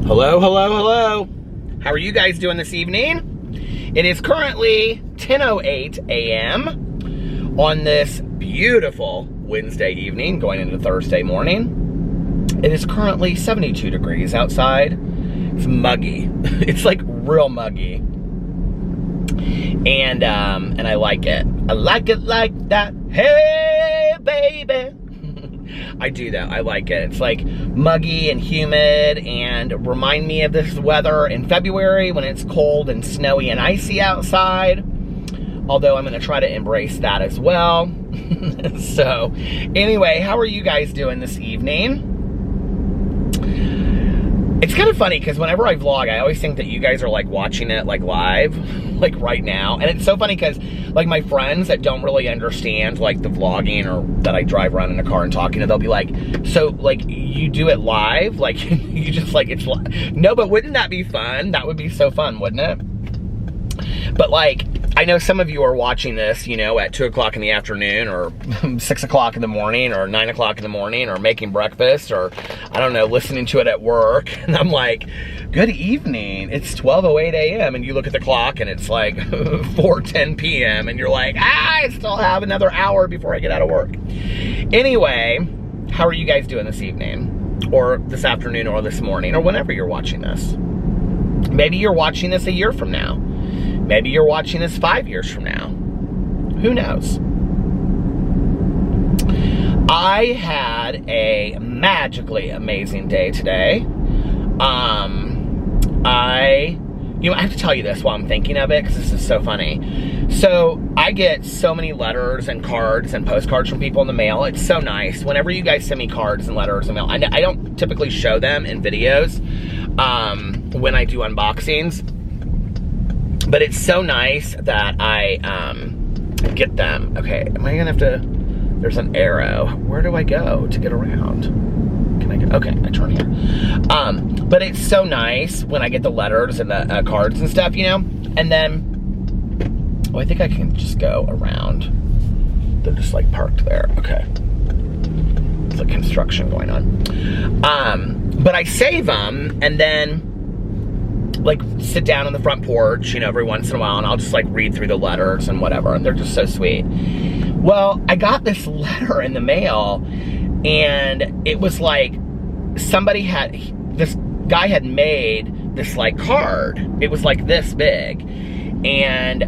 Hello, hello, hello. How are you guys doing this evening? It is currently 10:08 a.m. on this beautiful Wednesday evening going into Thursday morning. It is currently 72 degrees outside. It's muggy. It's like real muggy. And I like it. I like it like that. Hey, baby. I do that. I like it. It's like muggy and humid and remind me of this weather in February when it's cold and snowy and icy outside. Although I'm going to try to embrace that as well. So, anyway, how are you guys doing this evening? It's kind of funny because whenever I vlog, I always think that you guys are like watching it like live, like right now. And it's so funny because like my friends that don't really understand like the vlogging or that I drive around in a car and talking to, they'll be like, so like you do it live? Like you just like, it's no, but wouldn't that be fun? That would be so fun, wouldn't it? But like, I know some of you are watching this, you know, at 2 o'clock in the afternoon or 6 o'clock in the morning or 9 o'clock in the morning or making breakfast or, I don't know, listening to it at work. And I'm like, good evening. It's 12:08 a.m. And you look at the clock and it's like 4:10 p.m. And you're like, I still have another hour before I get out of work. Anyway, how are you guys doing this evening or this afternoon or this morning or whenever you're watching this? Maybe you're watching this a year from now. Maybe you're watching this 5 years from now. Who knows? I had a magically amazing day today. I have to tell you this while I'm thinking of it because this is so funny. So I get so many letters and cards and postcards from people in the mail. It's so nice. Whenever you guys send me cards and letters and mail, I don't typically show them in videos when I do unboxings. But it's so nice that I get them. Okay, am I gonna have to, there's an arrow. Where do I go to get around? Can I go? Okay, I turn here. But it's so nice when I get the letters and the cards and stuff, you know? And then, oh, I think I can just go around. They're just like parked there. Okay. There's like construction going on. But I save them and then like sit down on the front porch, you know, every once in a while, and I'll just like read through the letters and whatever, and they're just so sweet. Well, I got this letter in the mail, and it was like this guy had made this like card. It was like this big, and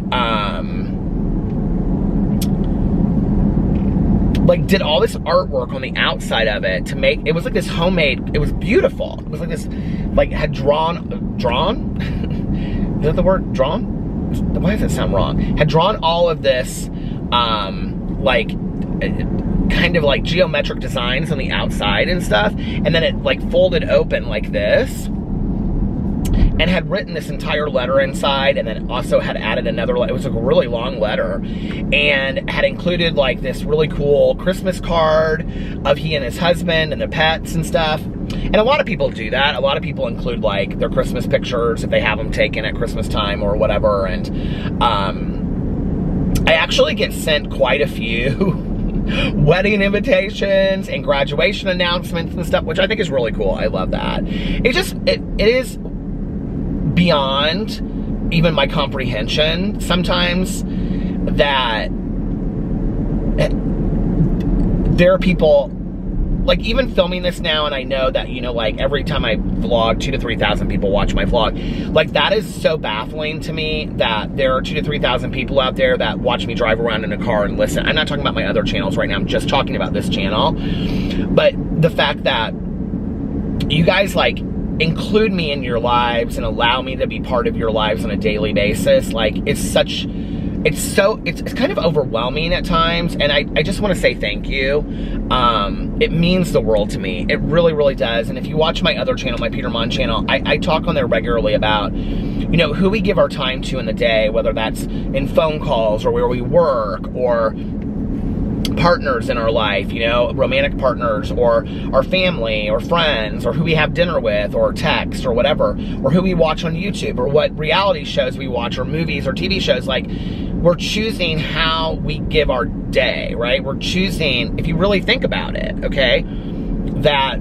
like did all this artwork on the outside of it to make, it was like this homemade, it was beautiful. It was like this, like had drawn? Is that the word, drawn? Why does it sound wrong? Had drawn all of this, like, kind of like geometric designs on the outside and stuff. And then it like folded open like this. And had written this entire letter inside, and then also had added another, it was like a really long letter, and had included like this really cool Christmas card of he and his husband and their pets and stuff. And a lot of people do that. A lot of people include like their Christmas pictures if they have them taken at Christmas time or whatever. And I actually get sent quite a few wedding invitations and graduation announcements and stuff, which I think is really cool. I love that. It is beyond even my comprehension sometimes that there are people, like even filming this now, and I know that, you know, like every time I vlog, 2,000 to 3,000 people watch my vlog. Like that is so baffling to me that there are 2,000 to 3,000 people out there that watch me drive around in a car and listen. I'm not talking about my other channels right now. I'm just talking about this channel. But the fact that you guys like include me in your lives and allow me to be part of your lives on a daily basis, like it's kind of overwhelming at times, and I just want to say thank you. It means the world to me. It really, really does. And if you watch my other channel, my Peter Monn channel, I talk on there regularly about, you know, who we give our time to in the day, whether that's in phone calls or where we work or partners in our life, you know, romantic partners or our family or friends or who we have dinner with or text or whatever, or who we watch on YouTube or what reality shows we watch or movies or TV shows. Like, we're choosing how we give our day, right? We're choosing, if you really think about it, okay, that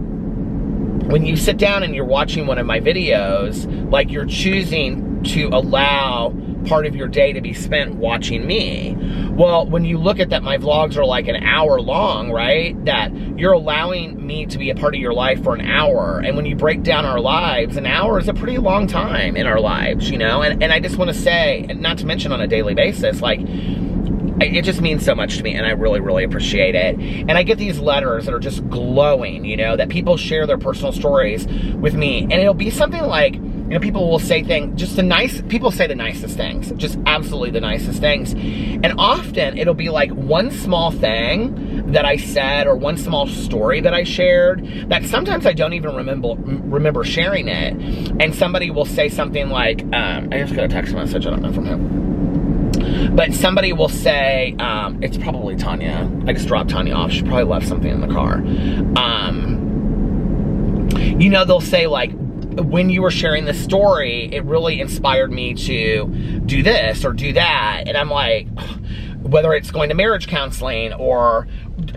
when you sit down and you're watching one of my videos, like, you're choosing to allow part of your day to be spent watching me. Well, when you look at that, my vlogs are like an hour long, right? That you're allowing me to be a part of your life for an hour. And when you break down our lives, an hour is a pretty long time in our lives, you know? And I just want to say, and not to mention on a daily basis, like, it just means so much to me, and I really, really appreciate it. And I get these letters that are just glowing, you know, that people share their personal stories with me. And it'll be something like, you know, people will say things, people say the nicest things, just absolutely the nicest things. And often it'll be like one small thing that I said, or one small story that I shared, that sometimes I don't even remember sharing it. And somebody will say something like, I just got a text message, I don't know from who. But somebody will say, it's probably Tanya. I just dropped Tanya off. She probably left something in the car. You know, they'll say, like, when you were sharing this story, it really inspired me to do this or do that. And I'm like, whether it's going to marriage counseling, or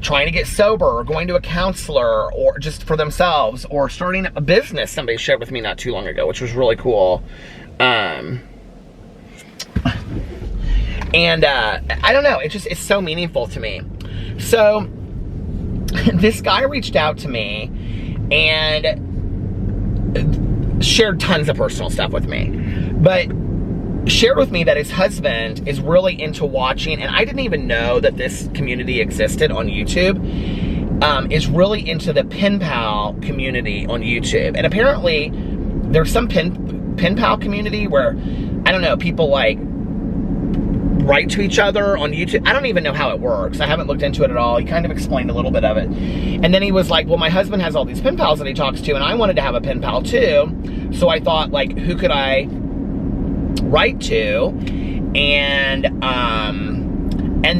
trying to get sober, or going to a counselor, or just for themselves, or starting a business somebody shared with me not too long ago, which was really cool. And I don't know, it's so meaningful to me. So this guy reached out to me and shared tons of personal stuff with me, but shared with me that his husband is really into watching, and I didn't even know that this community existed on YouTube, is really into the pen pal community on YouTube. And apparently there's some pen pal community where, I don't know, people like write to each other on YouTube. I don't even know how it works. I haven't looked into it at all. He kind of explained a little bit of it. And then he was like, well, my husband has all these pen pals that he talks to, and I wanted to have a pen pal too. So I thought, like, who could I write to? And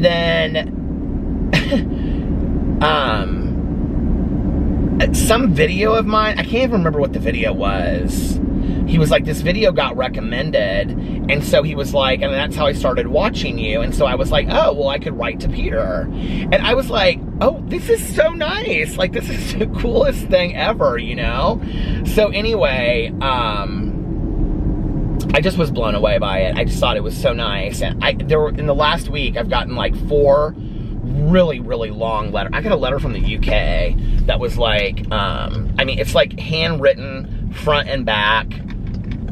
then some video of mine, I can't even remember what the video was. He was like, this video got recommended, and so he was like, and that's how I started watching you. And so I was like, oh, well, I could write to Peter. And I was like, oh, this is so nice. Like, this is the coolest thing ever, you know? So anyway, I just was blown away by it. I just thought it was so nice. And in the last week, I've gotten like 4 really, really long letters. I got a letter from the UK that was like, I mean, it's like handwritten front and back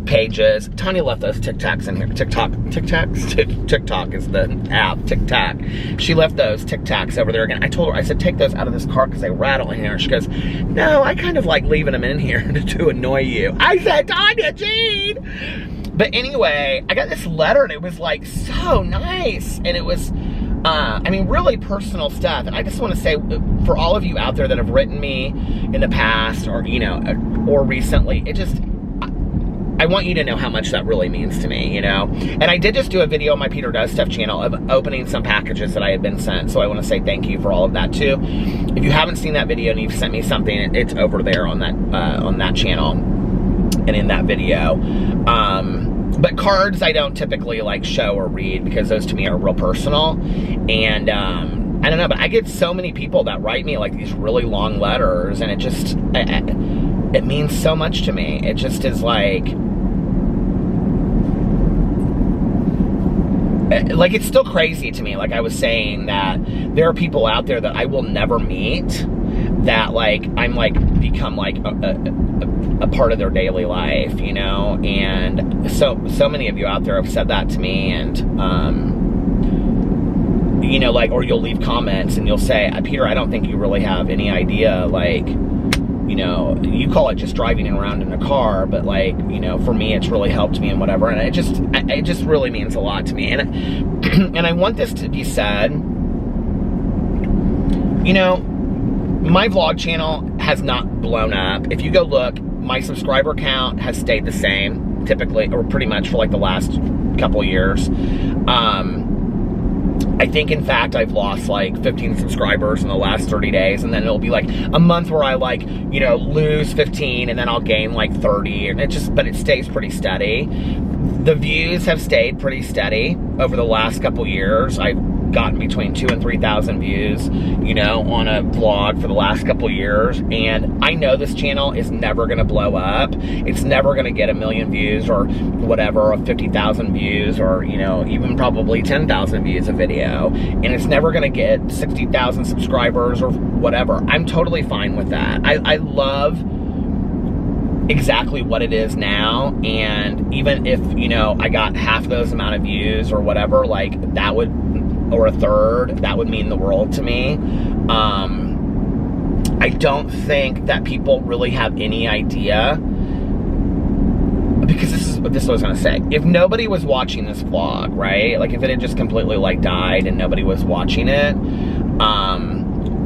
pages. Tanya left those TikToks in here. TikToks? TikTok is the app. TikTok. She left those TikToks over there again. I told her, I said, take those out of this car because they rattle in here. She goes, no, I kind of like leaving them in here to annoy you. I said, Tanya, Jean! But anyway, I got this letter and it was like so nice. And it was, I mean, really personal stuff. And I just want to say, for all of you out there that have written me in the past, or, you know, or recently, I want you to know how much that really means to me, you know? And I did just do a video on my Peter Does Stuff channel of opening some packages that I had been sent, so I want to say thank you for all of that too. If you haven't seen that video and you've sent me something, it's over there on that channel and in that video. But cards I don't typically like show or read because those to me are real personal. And I don't know, but I get so many people that write me like these really long letters, and it just, it means so much to me. It just is like it's still crazy to me. Like I was saying, that there are people out there that I will never meet that like I'm like become like a part of their daily life, you know? And so many of you out there have said that to me. And you know, like, or you'll leave comments and you'll say, Peter, I don't think you really have any idea, like, you know, you call it just driving around in a car, but like, you know, for me, it's really helped me and whatever. And it just really means a lot to me. And, and I want this to be said, you know, my vlog channel has not blown up. If you go look, my subscriber count has stayed the same, typically, or pretty much for like the last couple years. I think, in fact, I've lost like 15 subscribers in the last 30 days, and then it'll be like a month where I like, you know, lose 15 and then I'll gain like 30, and but it stays pretty steady. The views have stayed pretty steady over the last couple years. I've gotten between 2,000 and 3,000 views, you know, on a vlog for the last couple years. And I know this channel is never going to blow up. It's never going to get 1 million views or whatever, or 50,000 views, or, you know, even probably 10,000 views a video. And it's never going to get 60,000 subscribers or whatever. I'm totally fine with that. I love exactly what it is now, and even if, you know, I got half those amount of views or whatever, like, that would, or a third, that would mean the world to me. I don't think that people really have any idea, because this is what I was gonna say. If nobody was watching this vlog, right, like if it had just completely like died and nobody was watching it,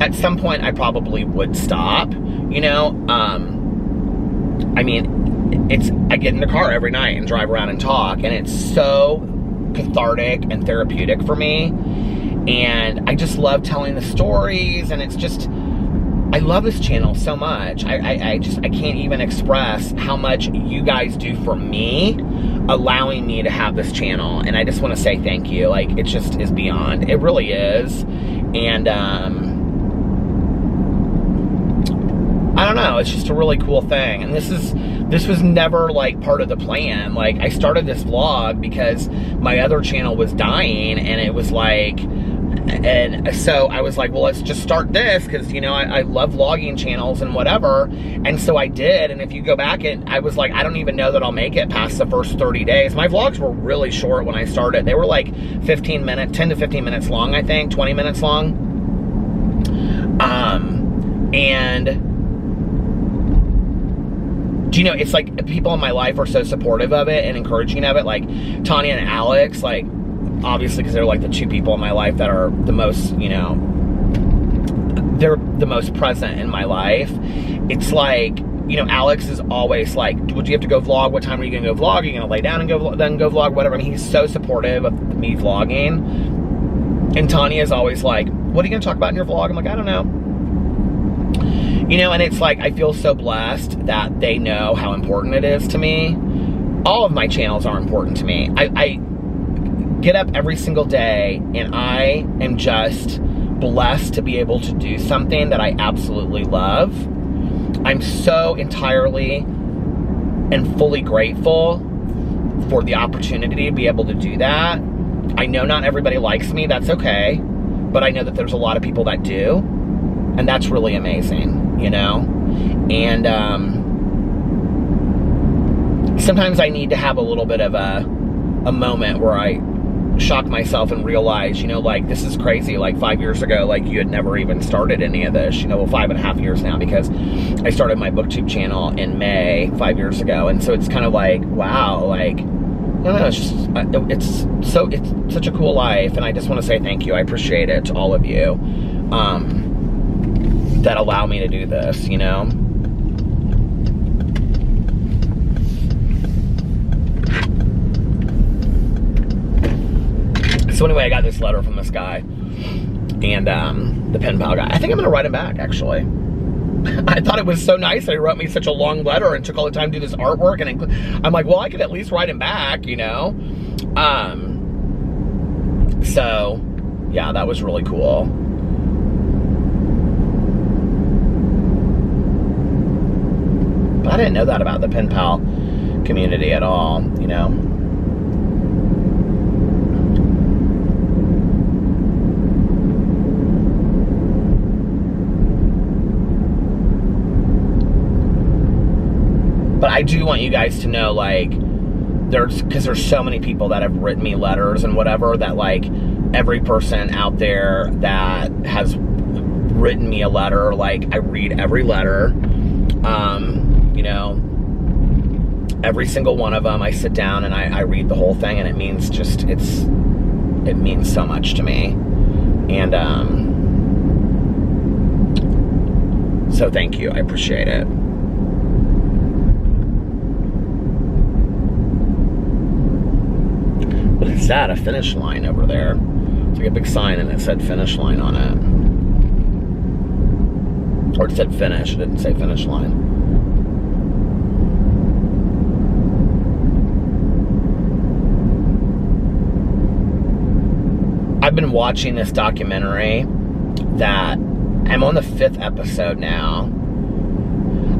at some point I probably would stop, you know. I mean, I get in the car every night and drive around and talk, and it's so cathartic and therapeutic for me. And I just love telling the stories, and it's just, I love this channel so much. I can't even express how much you guys do for me, allowing me to have this channel. And I just want to say thank you. Like, it just is beyond. It really is. And, I don't know, it's just a really cool thing. And this was never like part of the plan. Like, I started this vlog because my other channel was dying, and it was like, and so I was like, well, let's just start this, because, you know, I love vlogging channels and whatever. And so I did. And if you go back, and I was like, I don't even know that I'll make it past the first 30 days. My vlogs were really short when I started. They were like 10 to 15 minutes long, I think, 20 minutes long. And do you know, it's like people in my life are so supportive of it and encouraging of it, like Tanya and Alex, like, obviously, because they're like the two people in my life that are the most, you know, they're the most present in my life. It's like, you know, Alex is always like, would you have to go vlog? What time are you gonna go vlog? Are you gonna lay down and then go vlog? Whatever. I mean, he's so supportive of me vlogging. And Tanya is always like, what are you gonna talk about in your vlog? I'm like, I don't know. You know, and it's like, I feel so blessed that they know how important it is to me. All of my channels are important to me. I get up every single day, and I am just blessed to be able to do something that I absolutely love. I'm so entirely and fully grateful for the opportunity to be able to do that. I know not everybody likes me, that's okay, but I know that there's a lot of people that do, and that's really amazing, you know? And sometimes I need to have a little bit of a moment where I shock myself and realize, you know, like, this is crazy. Like, 5 years ago, like, you had never even started any of this, you know. Well, 5.5 years now, because I started my booktube channel in May 5 years ago. And so it's kind of like, wow, like, I don't know, it's just, it's such a cool life. And I just want to say thank you. I appreciate it to all of you that allow me to do this, you know. So anyway, I got this letter from this guy, and the pen pal guy. I think I'm gonna write him back, actually. I thought it was so nice that he wrote me such a long letter and took all the time to do this artwork, and I'm like, well, I could at least write him back, you know? So, yeah, that was really cool. But I didn't know that about the pen pal community at all, you know? But I do want you guys to know, like, because there's so many people that have written me letters and whatever, that, like, every person out there that has written me a letter, like, I read every letter, you know, every single one of them. I sit down and I read the whole thing, and it means just, it means so much to me. And, so thank you, I appreciate it. What is that? A finish line over there. It's like a big sign, and it said finish line on it. Or it said finish, it didn't say finish line. been watching this documentary that I'm on the 5th episode now.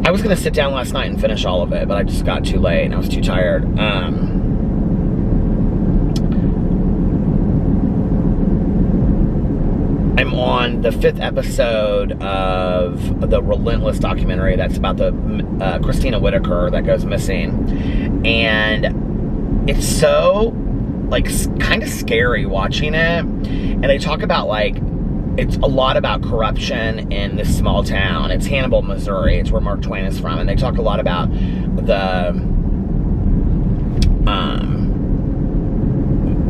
I was going to sit down last night and finish all of it, but I just got too late and I was too tired. I'm on the 5th episode of the Relentless documentary that's about the Christina Whitaker that goes missing. And it's so, like, kind of scary watching it. And they talk about, like, it's a lot about corruption in this small town. It's Hannibal, Missouri. It's where Mark Twain is from. And they talk a lot about the,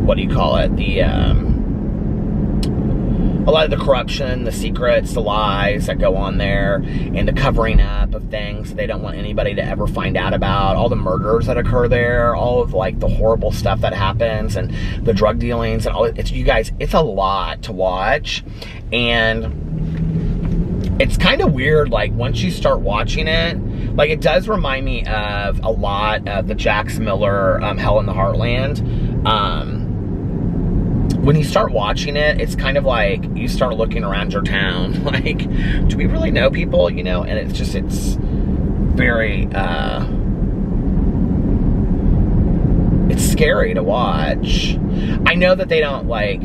what do you call it? A lot of the corruption, the secrets, the lies that go on there, and the covering up of things that they don't want anybody to ever find out about, all the murders that occur there, all of, like, the horrible stuff that happens, and the drug dealings, and all. It's, you guys, it's a lot to watch, and it's kind of weird, like, once you start watching it, like, it does remind me of a lot of the Jax Miller, Hell in the Heartland. When you start watching it, it's kind of like you start looking around your town. Like, do we really know people, you know? And it's just, it's very, it's scary to watch. I know that they don't, like,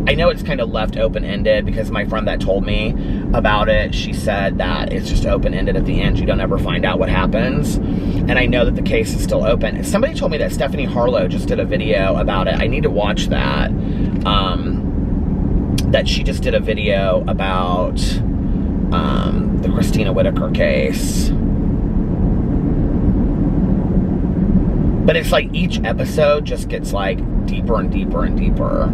I know it's kind of left open-ended because my friend that told me about it, she said that it's just open-ended at the end. You don't ever find out what happens. And I know that the case is still open. Somebody told me that Stephanie Harlow just did a video about it. I need to watch that. That she just did a video about the Christina Whitaker case. But it's like each episode just gets, like, deeper and deeper and deeper.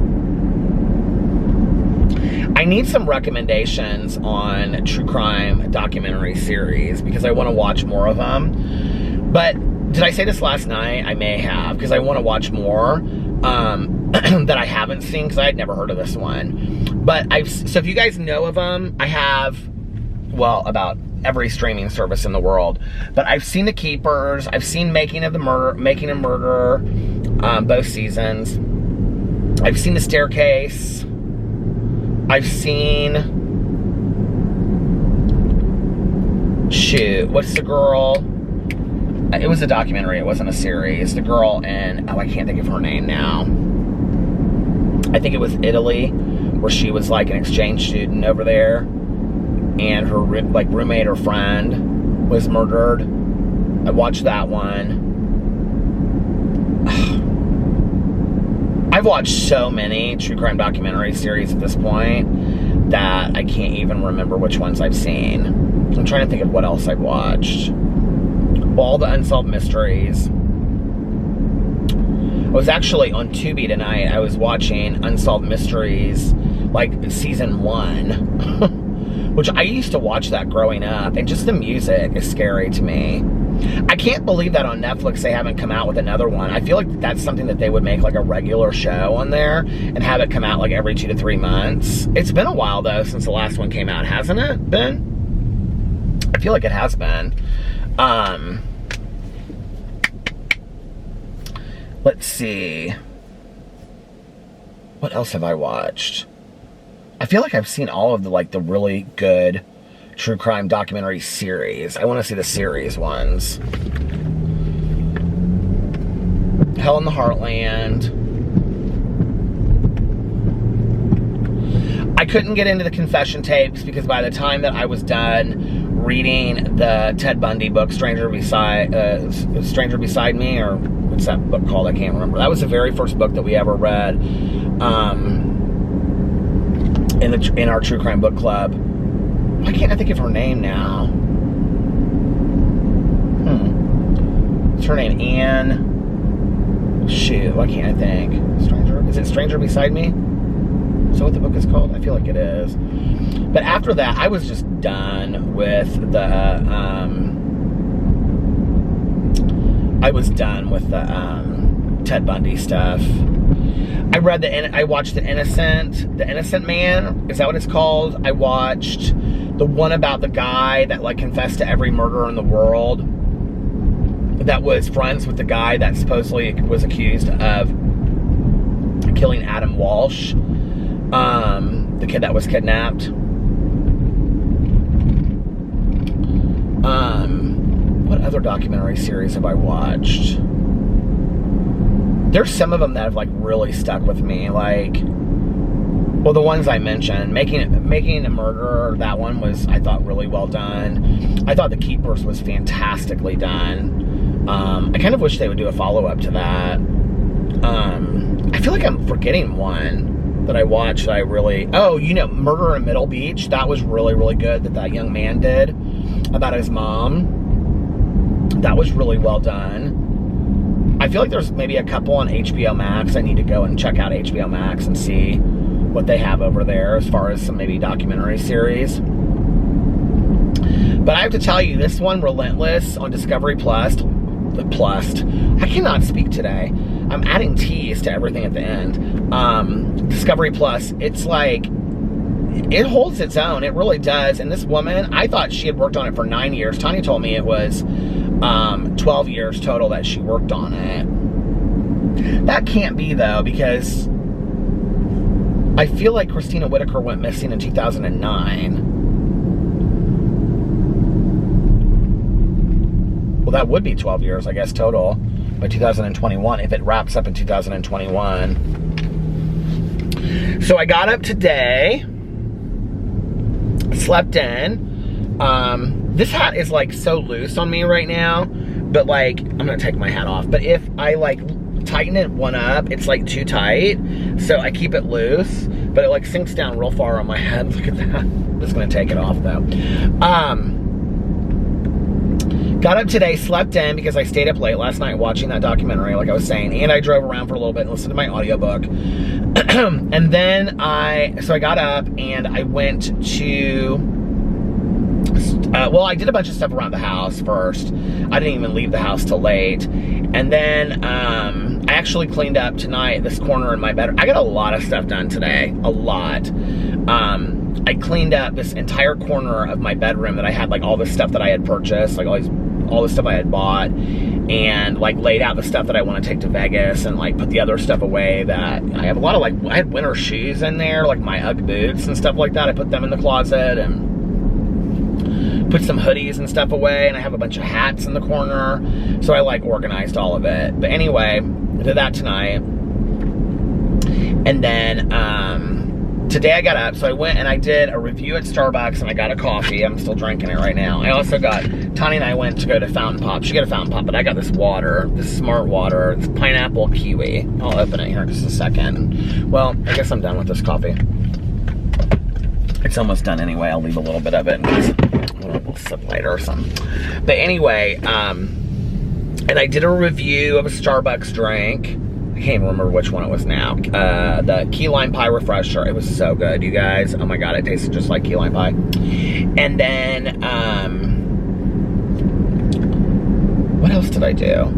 I need some recommendations on true crime documentary series because I want to watch more of them. But did I say this last night? I may have, because I want to watch more that I haven't seen because I had never heard of this one. But so if you guys know of them, I have, well, about every streaming service in the world. But I've seen The Keepers. I've seen Making a Murderer, both seasons. I've seen The Staircase. I've seen, shoot, what's the girl? It was a documentary, it wasn't a series. The girl in, oh, I can't think of her name now. I think it was Italy, where she was like an exchange student over there, and her roommate or friend was murdered. I watched that one. I've watched so many true crime documentary series at this point that I can't even remember which ones I've seen. I'm trying to think of what else I've watched. All the Unsolved Mysteries. I was actually on Tubi tonight. I was watching Unsolved Mysteries, like season 1. Which I used to watch that growing up. And just the music is scary to me. I can't believe that on Netflix they haven't come out with another one. I feel like that's something that they would make like a regular show on there and have it come out like every 2 to 3 months. It's been a while though since the last one came out, hasn't it been? I feel like it has been. Let's see. What else have I watched? I feel like I've seen all of the like the really good true crime documentary series. I want to see the series ones. Hell in the Heartland. I couldn't get into the confession tapes because by the time that I was done reading the Ted Bundy book, Stranger Beside Me, or what's that book called? I can't remember. That was the very first book that we ever read in our true crime book club. Why can't I think of her name now? What's her name? Anne. Shoot, why can't I think? Is it Stranger Beside Me? Is that what the book is called? I feel like it is. But after that, I was just done with the Ted Bundy stuff. I watched The Innocent Man. Is that what it's called? I watched the one about the guy that like confessed to every murder in the world, that was friends with the guy that supposedly was accused of killing Adam Walsh. The kid that was kidnapped. What other documentary series have I watched? There's some of them that have like really stuck with me, like, well, the ones I mentioned, Making a Murderer, that one was, I thought, really well done. I thought The Keepers was fantastically done. I kind of wish they would do a follow-up to that. I feel like I'm forgetting one that I watched that I really, oh, you know, Murder in Middle Beach, that was really, really good, that young man did, about his mom. That was really well done. I feel like there's maybe a couple on HBO Max. I need to go and check out HBO Max and see what they have over there as far as some maybe documentary series. But I have to tell you, this one, Relentless, on Discovery Plus, I cannot speak today. I'm adding T's to everything at the end. Discovery Plus, it's like, it holds its own. It really does. And this woman, I thought she had worked on it for 9 years. Tanya told me it was 12 years total that she worked on it. That can't be, though, because I feel like Christina Whitaker went missing in 2009. Well, that would be 12 years, I guess, total, by 2021, if it wraps up in 2021. So I got up today, slept in. This hat is like so loose on me right now, but like, I'm gonna take my hat off, but if I like tighten it one up, it's like too tight, so I keep it loose, but it like sinks down real far on my head. Look at that. I'm just gonna take it off though. Got up today, slept in because I stayed up late last night watching that documentary, like I was saying, and I drove around for a little bit and listened to my audiobook. And then I got up and I went to, well, I did a bunch of stuff around the house first. I didn't even leave the house till late. And then I actually cleaned up tonight this corner in my bedroom. I got a lot of stuff done today, a lot. I cleaned up this entire corner of my bedroom that I had like all this stuff that I had purchased, like all the stuff I had bought, and like laid out the stuff that I want to take to Vegas, and like put the other stuff away that I have a lot of, like, I had winter shoes in there, like my Ugg boots and stuff like that. I put them in the closet and put some hoodies and stuff away, and I have a bunch of hats in the corner, so I like organized all of it. But anyway, I did that tonight. And then today I got up, so I went and I did a review at Starbucks, and I got a coffee. I'm still drinking it right now. I also got, Tanya and I went to go to Fountain Pop. She got a Fountain Pop, but I got this water, this Smart Water. It's pineapple kiwi. I'll open it here in just a second. Well, I guess I'm done with this coffee. It's almost done anyway. I'll leave a little bit of it in case we'll sip later or something. But anyway, and I did a review of a Starbucks drink. I can't even remember which one it was now. The key lime pie refresher. It was so good, you guys. Oh my god, it tasted just like key lime pie. And then, what else did I do?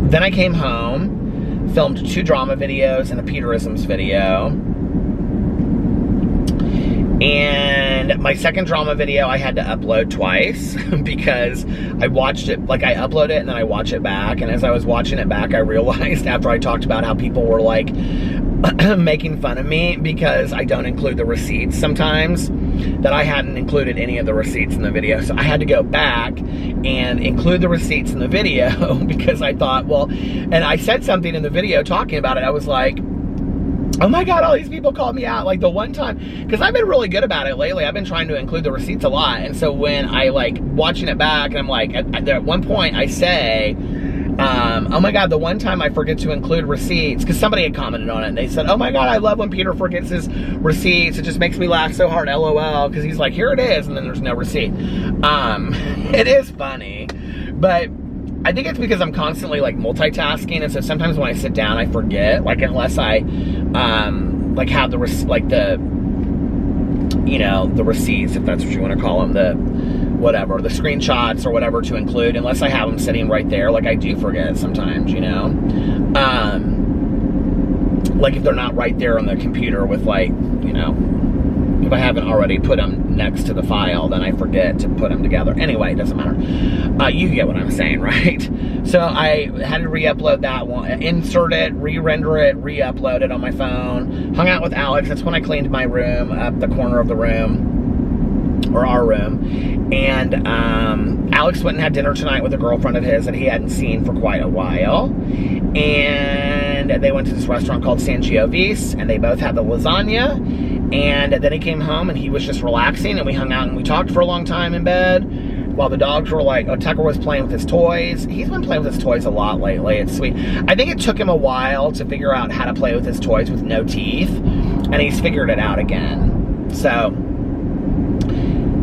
Then I came home, filmed 2 drama videos and a Peterisms video. And my second drama video I had to upload twice because I watched it, like I upload it and then I watch it back. And as I was watching it back, I realized after I talked about how people were like making fun of me because I don't include the receipts sometimes, that I hadn't included any of the receipts in the video. So I had to go back and include the receipts in the video because I thought, well, and I said something in the video talking about it. I was like, oh my god, all these people called me out. Like the one time, because I've been really good about it lately. I've been trying to include the receipts a lot. And so when I like watching it back, and I'm like, at one point I say, oh my god, the one time I forget to include receipts, because somebody had commented on it and they said, oh my god, I love when Peter forgets his receipts. It just makes me laugh so hard, LOL, because he's like, here it is, and then there's no receipt. It is funny, but I think it's because I'm constantly like multitasking, and so sometimes when I sit down I forget, like unless I like have the you know, the receipts, if that's what you want to call them, the whatever, the screenshots or whatever to include, unless I have them sitting right there, like I do forget sometimes, you know, like if they're not right there on the computer with like, you know, If I haven't already put them next to the file, then I forget to put them together. Anyway, it doesn't matter. You get what I'm saying, right? So I had to re-upload that one, insert it, re-render it, re-upload it on my phone. Hung out with Alex. That's when I cleaned my room, up the corner of the room, or our room. And Alex went and had dinner tonight with a girlfriend of his that he hadn't seen for quite a while. And they went to this restaurant called Sangiovis, and they both had the lasagna. And then he came home and he was just relaxing, and we hung out and we talked for a long time in bed while the dogs were like, Tucker was playing with his toys. He's been playing with his toys a lot lately. It's sweet. I think it took him a while to figure out how to play with his toys with no teeth, and he's figured it out again. So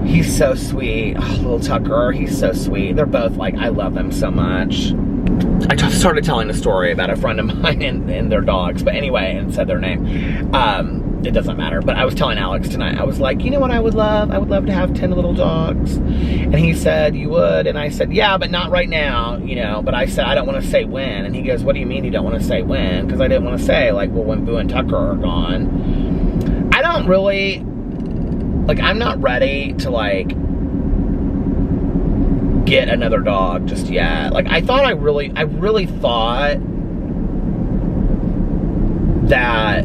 he's so sweet. Oh, little Tucker, he's so sweet. They're both like, I love them so much. I just started telling a story about a friend of mine and their dogs, but anyway, and said their name. It doesn't matter, but I was telling Alex tonight, I was like, you know what I would love? I would love to have 10 little dogs. And he said, you would? And I said, yeah, but not right now, you know, but I said, I don't want to say when. And he goes, what do you mean you don't want to say when? Because I didn't want to say, like, well, when Boo and Tucker are gone. I don't really, like, I'm not ready to, like, get another dog just yet. Like, I really thought that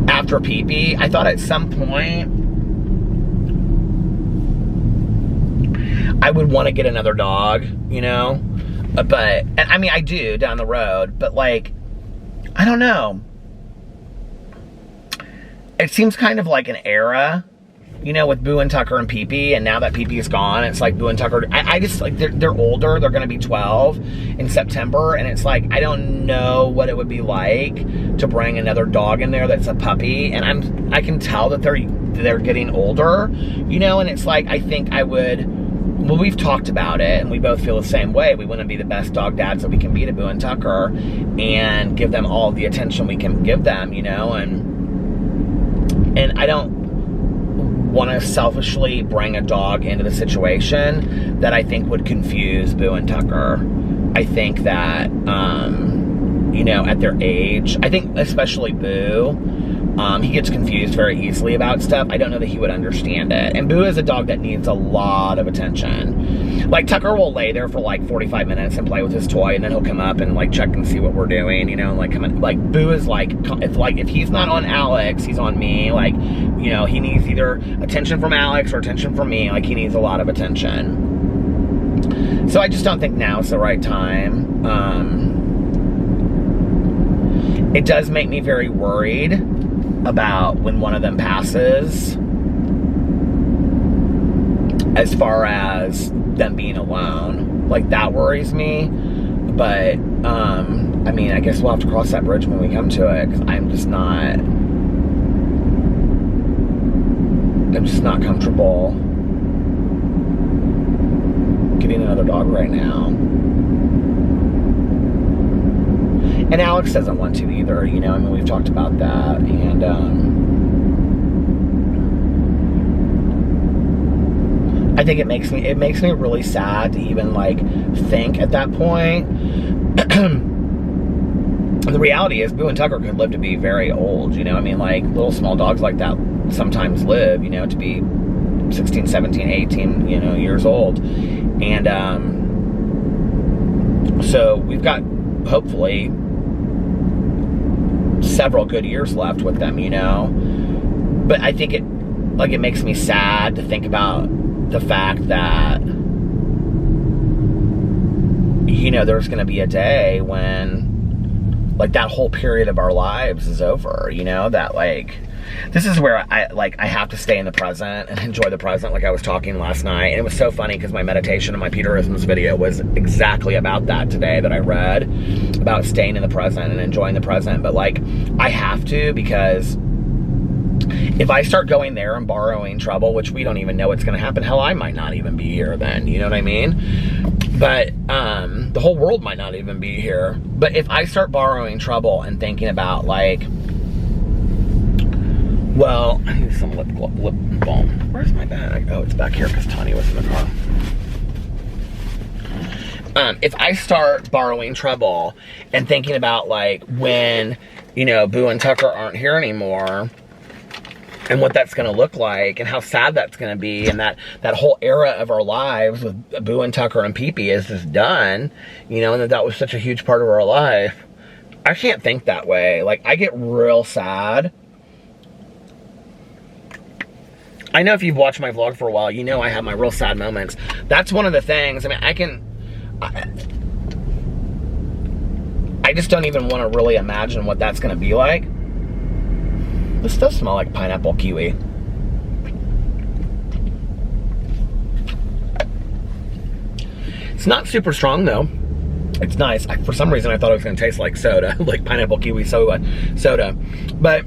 after Pee-Pee, I thought at some point I would want to get another dog, you know? But, and I mean, I do down the road, but like, I don't know. It seems kind of like an era, you know, with Boo and Tucker and Pee-Pee, and now that Pee-Pee is gone, it's like Boo and Tucker, I just, like, they're older, they're gonna be 12 in September, and it's like, I don't know what it would be like to bring another dog in there that's a puppy, and I can tell that they're getting older, you know, and it's like, I think I would, well, we've talked about it, and we both feel the same way. We want to be the best dog dads that we can be to Boo and Tucker, and give them all the attention we can give them, you know, and I don't want to selfishly bring a dog into the situation that I think would confuse Boo and Tucker. I think that, you know, at their age, I think especially Boo, he gets confused very easily about stuff. I don't know that he would understand it. And Boo is a dog that needs a lot of attention. Like, Tucker will lay there for like 45 minutes and play with his toy, and then he'll come up and like check and see what we're doing, you know, and like come in. Like, Boo is like, if he's not on Alex, he's on me. Like, you know, he needs either attention from Alex or attention from me. Like, he needs a lot of attention. So I just don't think now's the right time. It does make me very worried about when one of them passes, as far as them being alone. Like, that worries me. But I mean, I guess we'll have to cross that bridge when we come to it, because I'm just not comfortable getting another dog right now. And Alex doesn't want to either, you know, I mean, we've talked about that, and I think it makes me really sad to even, like, think at that point. The reality is, Boo and Tucker could live to be very old, you know, I mean, like, little small dogs like that sometimes live, you know, to be 16, 17, 18, you know, years old, and so we've got, hopefully, several good years left with them, you know. But I think it makes me sad to think about the fact that, you know, there's going to be a day when, like, that whole period of our lives is over, you know, that, like, this is where I have to stay in the present and enjoy the present, like I was talking last night. And it was so funny because my meditation and my Peterisms video was exactly about that today, that I read about staying in the present and enjoying the present. But, like, I have to, because if I start going there and borrowing trouble, which we don't even know what's going to happen, hell, I might not even be here then, you know what I mean? But the whole world might not even be here. But if I start borrowing trouble and thinking about, like, well, I need some lip balm. Where's my bag? Oh, it's back here because Tanya was in the car. If I start borrowing trouble and thinking about, like, when, you know, Boo and Tucker aren't here anymore, and what that's going to look like and how sad that's going to be, and that whole era of our lives with Boo and Tucker and Pee-Pee is just done, you know, and that was such a huge part of our life. I can't think that way. Like, I get real sad. I know if you've watched my vlog for a while, you know I have my real sad moments. That's one of the things. I mean, I just don't even want to really imagine what that's going to be like. This does smell like pineapple kiwi. It's not super strong though. It's nice. For some reason I thought it was going to taste like soda, like pineapple kiwi soda. But,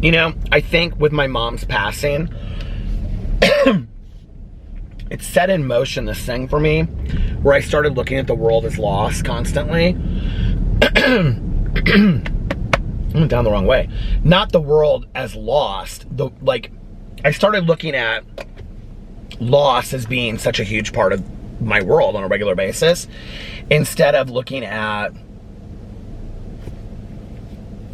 you know, I think with my mom's passing, it set in motion this thing for me where I started looking at the world as lost constantly. I went down the wrong way. Not the world as lost. I started looking at loss as being such a huge part of my world on a regular basis, instead of looking at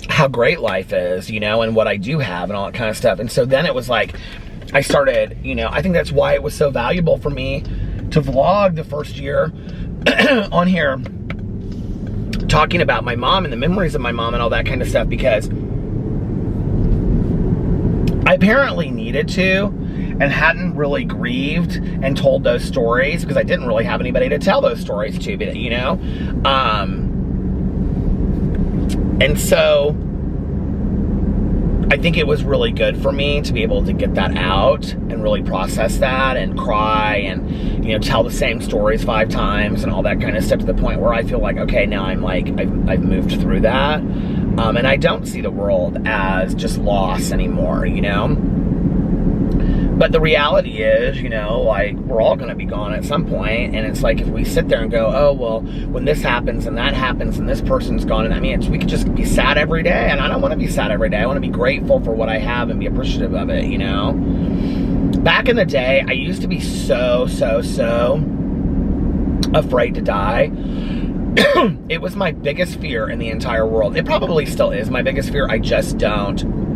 how great life is, you know, and what I do have and all that kind of stuff. And so then it was like, I started, you know, I think that's why it was so valuable for me to vlog the first year on here, talking about my mom and the memories of my mom and all that kind of stuff, because I apparently needed to and hadn't really grieved and told those stories because I didn't really have anybody to tell those stories to, you know? And so I think it was really good for me to be able to get that out and really process that and cry and, you know, tell the same stories 5 times and all that kind of stuff, to the point where I feel like, okay, now I'm like, I've moved through that. And I don't see the world as just loss anymore, you know? But the reality is, you know, like, we're all going to be gone at some point, and it's like, if we sit there and go, oh, well, when this happens and that happens and this person's gone, and I mean, we could just be sad every day, and I don't want to be sad every day. I want to be grateful for what I have and be appreciative of it, you know? Back in the day, I used to be so afraid to die. It was my biggest fear in the entire world. It probably still is my biggest fear. I just don't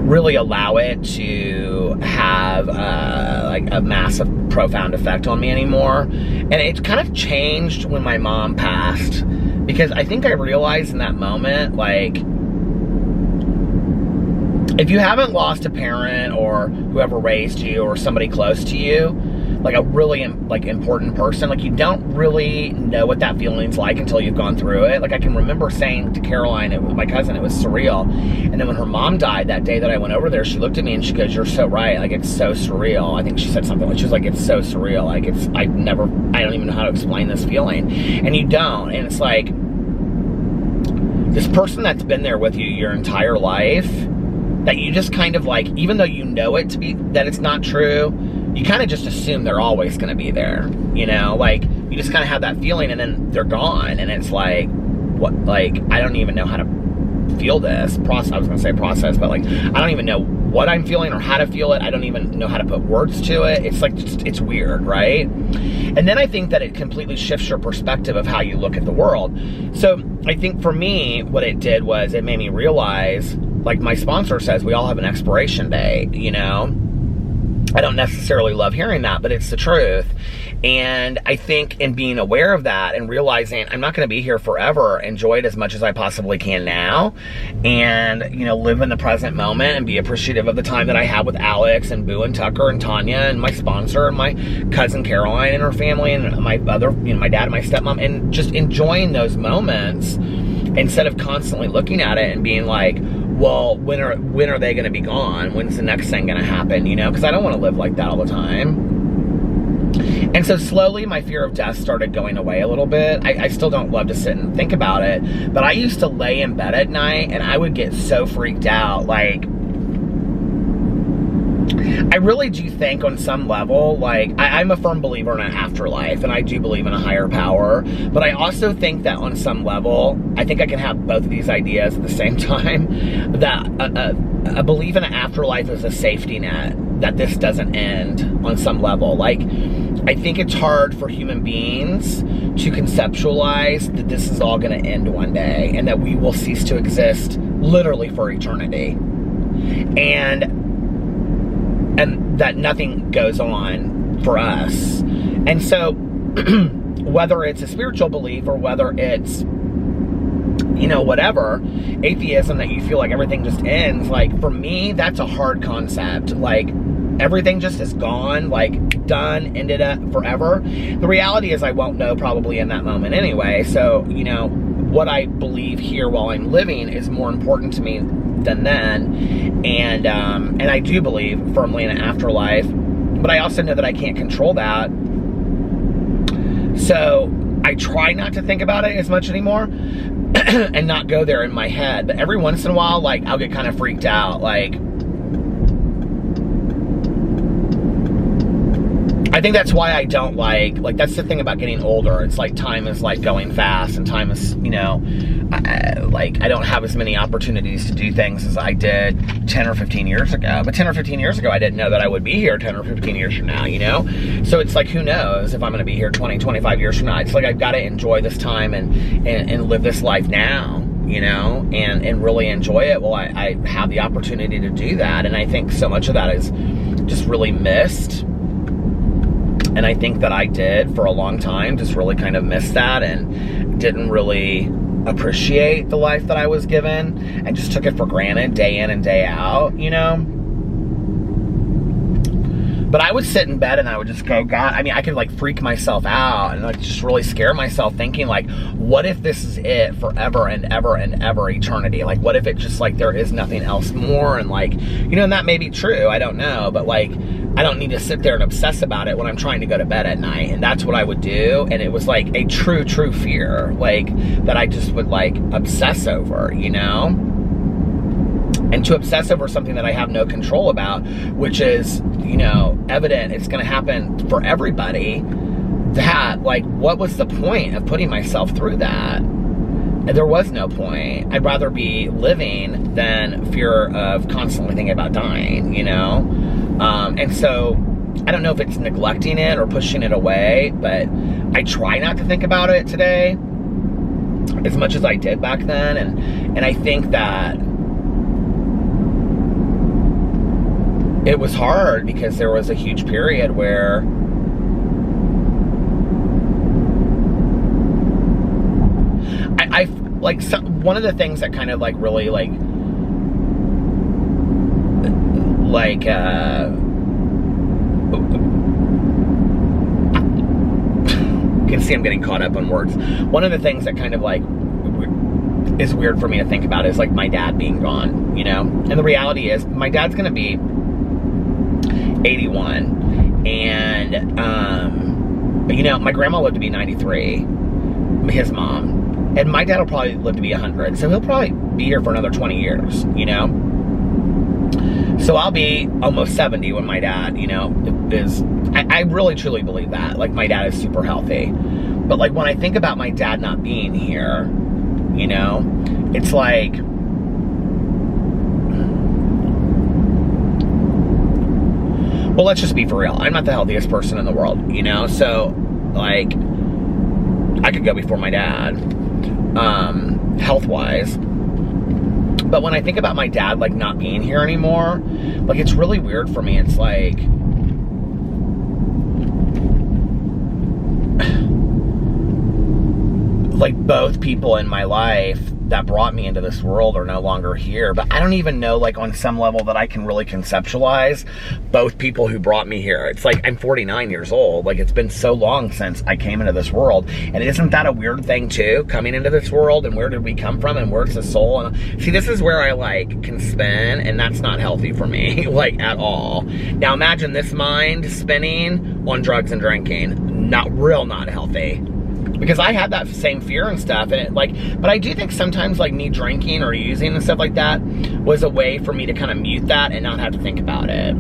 really allow it to have like a massive, profound effect on me anymore. And it kind of changed when my mom passed, because I think I realized in that moment, like, if you haven't lost a parent or whoever raised you or somebody close to you, like a really important person, like, you don't really know what that feeling's like until you've gone through it. Like, I can remember saying to Caroline, it was my cousin, it was surreal. And then when her mom died that day that I went over there, she looked at me and she goes, "You're so right. Like, it's so surreal." I think she said something like, she was like, "It's so surreal. Like, I don't even know how to explain this feeling." And you don't. And it's like, this person that's been there with you your entire life, that you just kind of like, even though you know it to be, that it's not true, you kind of just assume they're always going to be there, you know? Like, you just kind of have that feeling, and then they're gone, and it's like, what, like, I don't even know how to feel this process. I was going to say process, but like, I don't even know what I'm feeling or how to feel it. I don't even know how to put words to it. It's like, it's weird, right? And then I think that it completely shifts your perspective of how you look at the world. So I think for me, what it did was it made me realize, like my sponsor says, we all have an expiration date, you know? I don't necessarily love hearing that, but it's the truth. And I think in being aware of that and realizing I'm not going to be here forever, enjoy it as much as I possibly can now, and, you know, live in the present moment and be appreciative of the time that I have with Alex and Boo and Tucker and Tanya and my sponsor and my cousin Caroline and her family and my other, you know, my dad and my stepmom, and just enjoying those moments instead of constantly looking at it and being like, well, when are they going to be gone? When's the next thing going to happen? You know, because I don't want to live like that all the time. And so slowly my fear of death started going away a little bit. I still don't love to sit and think about it, but I used to lay in bed at night and I would get so freaked out. Like, I really do think on some level, like, I'm a firm believer in an afterlife, and I do believe in a higher power, but I also think that on some level, I think I can have both of these ideas at the same time, that a belief in an afterlife is a safety net, that this doesn't end on some level. Like, I think it's hard for human beings to conceptualize that this is all going to end one day, and that we will cease to exist literally for eternity. And that nothing goes on for us. And so, whether it's a spiritual belief or whether it's, you know, whatever, atheism, that you feel like everything just ends, like, for me, that's a hard concept. Like, everything just is gone, like, done, ended up forever. The reality is I won't know probably in that moment anyway. So, you know, what I believe here while I'm living is more important to me than then. And I do believe firmly in an afterlife, but I also know that I can't control that. So I try not to think about it as much anymore and not go there in my head. But every once in a while, like, I'll get kind of freaked out. Like, I think that's why I don't like, that's the thing about getting older. It's like time is like going fast, and time is, you know, I don't have as many opportunities to do things as I did 10 or 15 years ago. But 10 or 15 years ago, I didn't know that I would be here 10 or 15 years from now, you know? So it's like, who knows if I'm going to be here 20, 25 years from now. It's like, I've got to enjoy this time and live this life now, you know, and really enjoy it while I have the opportunity to do that. And I think so much of that is just really missed. And I think that I did for a long time, just really kind of missed that and didn't really appreciate the life that I was given, and just took it for granted day in and day out, you know? But I would sit in bed and I would just go, God, I mean, I could like freak myself out and like just really scare myself, thinking like, what if this is it forever and ever and ever, eternity? Like, what if it just like, there is nothing else more? And like, you know, and that may be true, I don't know, but like, I don't need to sit there and obsess about it when I'm trying to go to bed at night. And that's what I would do. And it was like a true fear, like, that I just would like obsess over, you know? And to obsess over something that I have no control about, which is, you know, evident it's going to happen for everybody, that, like, what was the point of putting myself through that? There was no point. I'd rather be living than fear of constantly thinking about dying, you know? And so, I don't know if it's neglecting it or pushing it away, but I try not to think about it today as much as I did back then. And I think that it was hard because there was a huge period where I like, one of the things that kind of like really you can see I'm getting caught up on words. One of the things that kind of like is weird for me to think about is like my dad being gone, you know? And the reality is my dad's gonna be 81, and you know, my grandma lived to be 93, his mom, and my dad will probably live to be 100, so he'll probably be here for another 20 years, you know? So I'll be almost 70 when my dad, you know, is, I really truly believe that, like, my dad is super healthy. But like, when I think about my dad not being here, you know, it's like, well, let's just be for real. I'm not the healthiest person in the world, you know? So, like, I could go before my dad, health-wise. But when I think about my dad, like, not being here anymore, like, it's really weird for me. It's like, both people in my life that brought me into this world are no longer here. But I don't even know, like, on some level that I can really conceptualize both people who brought me here. It's like, I'm 49 years old. Like, it's been so long since I came into this world. And isn't that a weird thing too, coming into this world, and where did we come from, and where's the soul? And see, this is where I like can spin, and that's not healthy for me, like, at all. Now imagine this mind spinning on drugs and drinking. Not healthy. Because I had that same fear and stuff, and it, like, but I do think sometimes, like, me drinking or using and stuff like that was a way for me to kind of mute that and not have to think about it,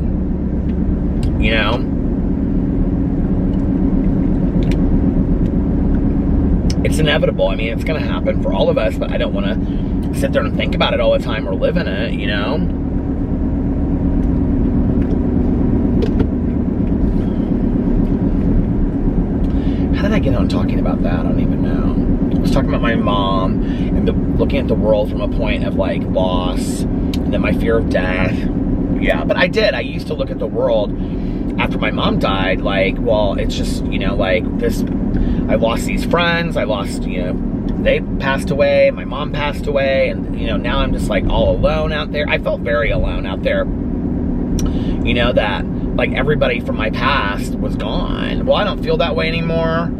you know? It's inevitable. I mean, it's gonna happen for all of us, but I don't want to sit there and think about it all the time or live in it, you know? How did I get on talking about that? I don't even know. I was talking about my mom and looking at the world from a point of like loss and then my fear of death. Yeah, but I used to look at the world after my mom died like, well, it's just, you know, like this, I lost these friends, I lost, you know, they passed away, my mom passed away, and, you know, now I'm just like all alone out there. I felt very alone out there, you know, that like everybody from my past was gone. Well, I don't feel that way anymore.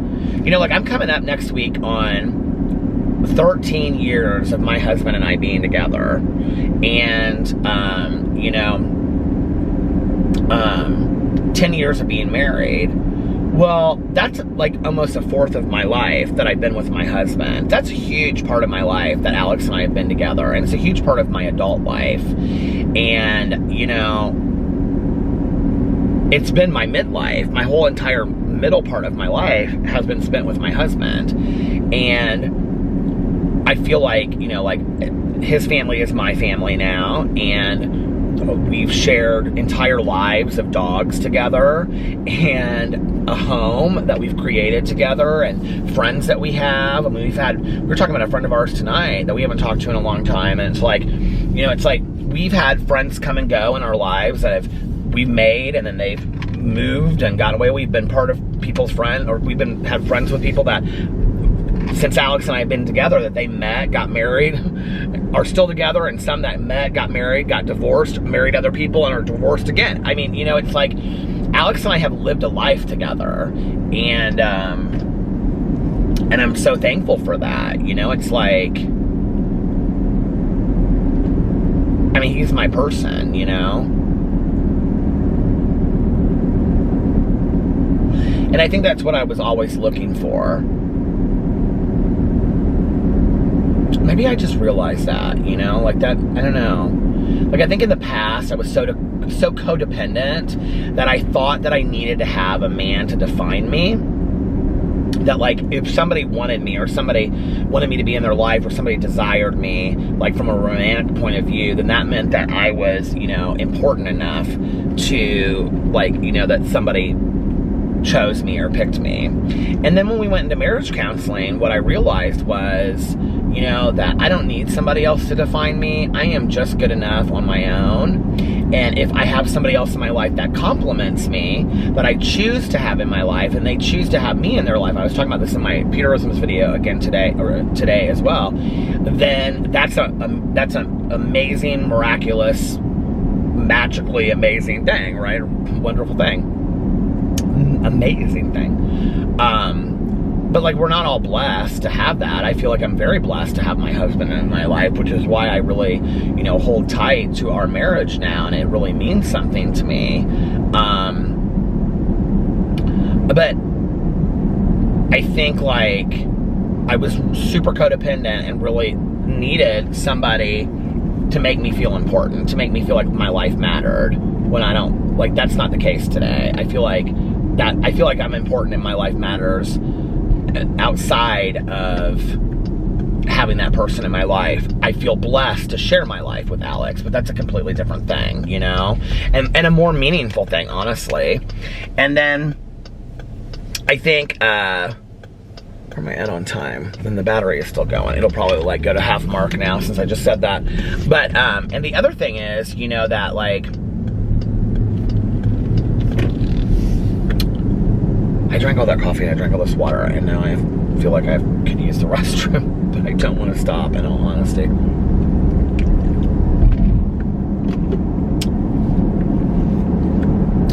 You know, like I'm coming up next week on 13 years of my husband and I being together. And, you know, 10 years of being married. Well, that's like almost a fourth of my life that I've been with my husband. That's a huge part of my life that Alex and I have been together. And it's a huge part of my adult life. And, you know, it's been my midlife. My whole entire middle part of my life has been spent with my husband. And I feel like, you know, like his family is my family now. And we've shared entire lives of dogs together and a home that we've created together and friends that we have. I mean, we were talking about a friend of ours tonight that we haven't talked to in a long time. And it's like, you know, it's like we've had friends come and go in our lives that we've made, and then they've moved and gone away. We've been part of people's friends, or had friends with people that since Alex and I have been together that they met, got married, are still together, and some that met, got married, got divorced, married other people, and are divorced again. I mean, you know, it's like Alex and I have lived a life together, and I'm so thankful for that. You know, it's like, I mean, he's my person, you know? And I think that's what I was always looking for. Maybe I just realized that, you know, like that, I don't know. Like, I think in the past, I was so codependent that I thought that I needed to have a man to define me. That, like, if somebody wanted me, or somebody wanted me to be in their life, or somebody desired me, like, from a romantic point of view, then that meant that I was, you know, important enough to, like, you know, that somebody chose me or picked me. And then when we went into marriage counseling, what I realized was, you know, that I don't need somebody else to define me. I am just good enough on my own. And if I have somebody else in my life that compliments me, that I choose to have in my life, and they choose to have me in their life, I was talking about this in my Peterisms video again today as well, then that's an amazing, miraculous, magically amazing thing, right? Wonderful thing. Amazing thing. But like, we're not all blessed to have that. I feel like I'm very blessed to have my husband in my life, which is why I really, you know, hold tight to our marriage now, and it really means something to me. But I think, like, I was super codependent and really needed somebody to make me feel important, to make me feel like my life mattered, when I don't, like, that's not the case today. I feel like I'm important and my life matters outside of having that person in my life. I feel blessed to share my life with Alex, but that's a completely different thing, you know, and a more meaningful thing, honestly. And then I think, where am I at on time? Then the battery is still going. It'll probably like go to half mark now since I just said that. But, and the other thing is, you know, that like, I drank all that coffee and I drank all this water, and now I feel like I could use the restroom, but I don't want to stop, in all honesty.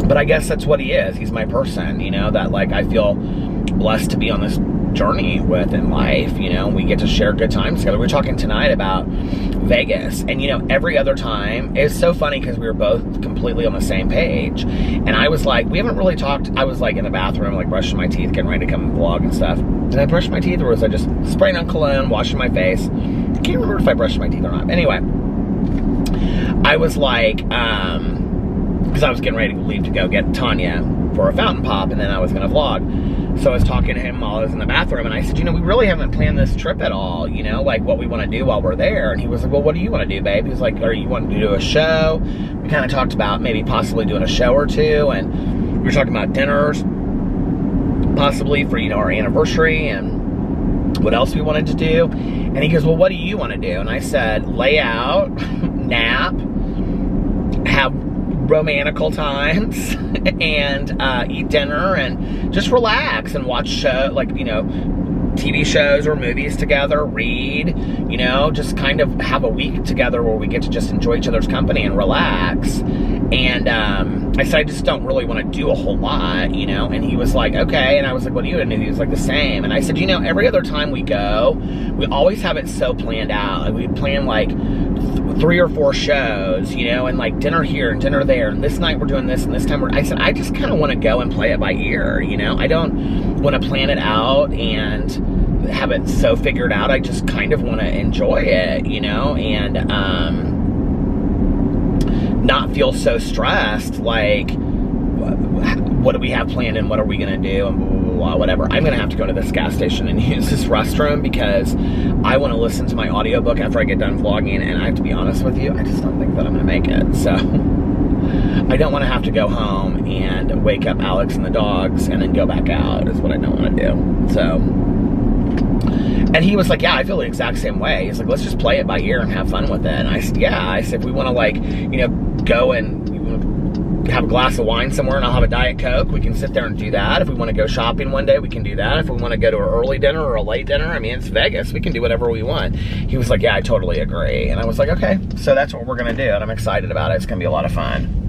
But I guess that's what he is. He's my person, you know, that like I feel blessed to be on this journey with in life, you know. We get to share good times together. We're talking tonight about Vegas, and you know, every other time, it's so funny because we were both completely on the same page, and I was like, we haven't really talked. I was like in the bathroom, like brushing my teeth, getting ready to come and vlog and stuff. Did I brush my teeth, or was I just spraying on cologne, washing my face? I can't remember if I brushed my teeth or not. Anyway, I was like, because I was getting ready to leave to go get Tanya for a fountain pop, and then I was gonna vlog. So I was talking to him while I was in the bathroom, and I said, you know, we really haven't planned this trip at all, you know, like what we want to do while we're there. And he was like, well, what do you want to do, babe? He was like, are you wanting to do a show? We kind of talked about maybe possibly doing a show or two, and we were talking about dinners. possibly for, you know, our anniversary and what else we wanted to do. And he goes, well, what do you want to do? And I said, lay out, nap, have romantical times, and eat dinner, and just relax and watch TV shows or movies together, read, you know, just kind of have a week together where we get to just enjoy each other's company and relax. And I said, I just don't really want to do a whole lot, you know. And he was like, okay. And I was like, what are you gonna do? He was like, the same. And I said, you know, every other time we go, we always have it so planned out. Like, we plan like 3 or 4 shows, you know, and like dinner here and dinner there, and this night we're doing this, and this time I said, I just kind of want to go and play it by ear, you know. I don't want to plan it out and have it so figured out. I just kind of want to enjoy it, you know, and not feel so stressed, like, what do we have planned and what are we going to do and blah, blah, blah, blah, whatever. I'm going to have to go to this gas station and use this restroom because I want to listen to my audiobook after I get done vlogging, and I have to be honest with you, I just don't think that I'm going to make it. So I don't want to have to go home and wake up Alex and the dogs and then go back out is what I don't want to do. So, and he was like, yeah, I feel the exact same way. He's like, let's just play it by ear and have fun with it. And I said, yeah. I said, if we want to, like, you know, go and have a glass of wine somewhere and I'll have a Diet Coke, we can sit there and do that. If we want to go shopping one day, we can do that. If we want to go to an early dinner or a late dinner, I mean, it's Vegas. We can do whatever we want. He was like, yeah, I totally agree. And I was like, okay, so that's what we're going to do. And I'm excited about it. It's going to be a lot of fun.